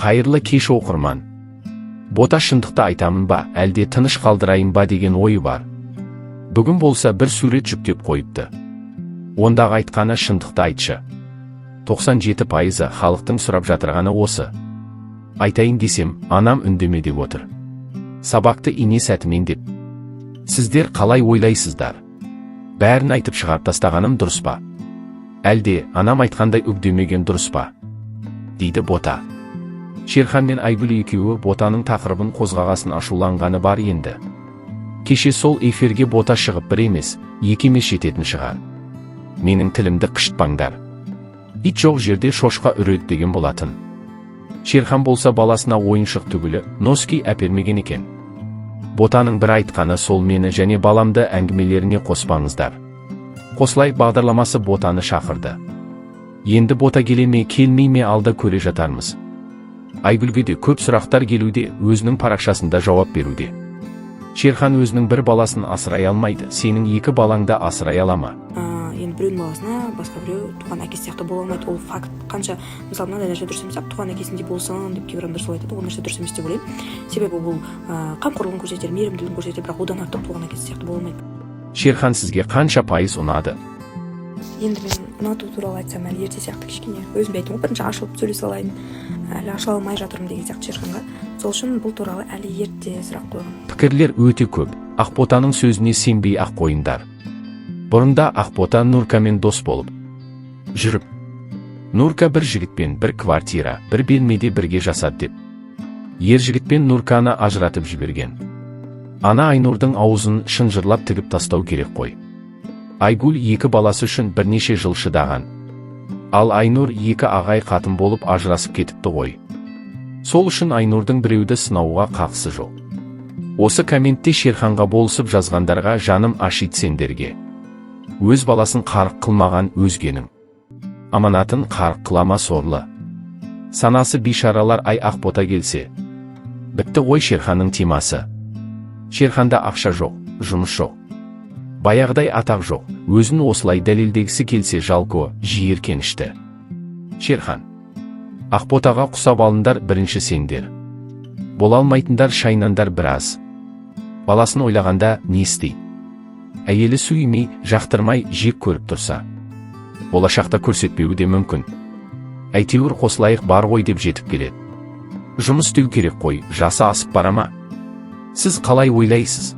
Қайырлы кеш оқырман. Бота шындықты айтамын ба, әлде тыныш қалдырайын ба деген ойы бар. Бүгін болса бір сурет жүктеп қойыпты. Ондағы айтқаны шындықты айтшы. 97% халықтың сұрап жатырғаны осы. Айтайын десем, анам үндеме деп отыр. Сабақты ине сәтімен деп. Сіздер қалай ойлайсыздар? Бәрін айтып шығарып тастағаным дұрыс па? Әлде анам айтқандай үгдемеген дұрыс па? Дейді Бота. Шерхан мен Айгүл екеуі Ботаның тақырыбын қозғағасын ашуланғаны бар енді. Кеше сол эфирге Бота шығып бір емес, екі емес жететін шығар. Менің тілімді қышытпаңдар. Ит жоқ жерде шошқа үреді деген болатын. Шерхан болса баласына ойыншық түгілі носки әпермеген екен. Ботаның бір айтқаны сол мені және баламды әңгімелеріне қоспаңыздар. Қосылайық бағдарламасы Ботаны шақырды. Енді Бота келе ме келмей ме алда көре жатармыз. Айгүлге де көп сұрақтар келуде, өзінің парақшасында жауап беруде. Шерхан өзінің бір баласын асырай алмайды, сенің екі балаңды асырай ала ма? Енді біреудің баласына басқа біреу туған әкесі сияқты бола алмайды. Ол факт. Қанша мысалы мынандай нәрсе дұрыс емес, туған әкесіндей болсын деп кейбір адамдар солай айтады. Ол нәрсе дұрыс емес деп ойлаймын. Себебі бұл қамқорлығын көрсетер, мейірімділігін көрсетер, бірақ одан артық туған әкесі сияқты бола алмайды. Шерхан сізге қанша пайыз ұнады? Енді мен ұнату туралы айтсам, әлі ерте сияқты кішкене. Өзім де айттым ғой, бірінші ашылып сөйлесе алайын. Әлі аша алмай жатырмын деген сияқты Шерханға. Сол үшін бұл туралы әлі ерте сұрақ қойған. Пікірлер өте көп. Ақботаның сөзіне сенбей ақ қойындар. Бұрында Ақбота Нуркамен дос болып жүріп, Нурка бір жігітпен бір квартира, бір бөлмеде бірге жасады деп. Ер жігітпен Нурканы ажыратып жіберген. Ана Айнұрдың аузын шынжырлап тігіп тастау керек қой. Айгүл екі баласы үшін бірнеше жыл шыдаған. Ал Айнұр екі ағай қатын болып ажырасып кетіпті ғой. Сол үшін Айнұрдың біреуді сынауға қақысы жоқ. Осы комментте Шерханға болысып жазғандарға жаным ашиды сендерге. Өз баласын қарық қылмаған өзгенің аманатын қарық қылама сорлы. Санасы бишаралар ай Ақбота келсе. Бітті ғой Шерханның темасы. Шерханда ақша жоқ, жұмыс жоқ. Баяғыдай атақ жоқ, өзін осылай дәлелдегісі келсе жалко, жиіркенішті. Шерхан. Ақботаға құсап алындар бірінші сендер. Бола алмайтындар шайнандар біраз. Баласын ойлағанда не істейді? Әйелі сүймей, жақтырмай, жек көріп тұрса. Болашақта көрсетпеуі де мүмкін. Әйтеуір қосылайық бар ғой деп жетіп келеді. Жұмыс істеу керек қой, жасы асып бара ма? Сіз қалай ойлайсыз?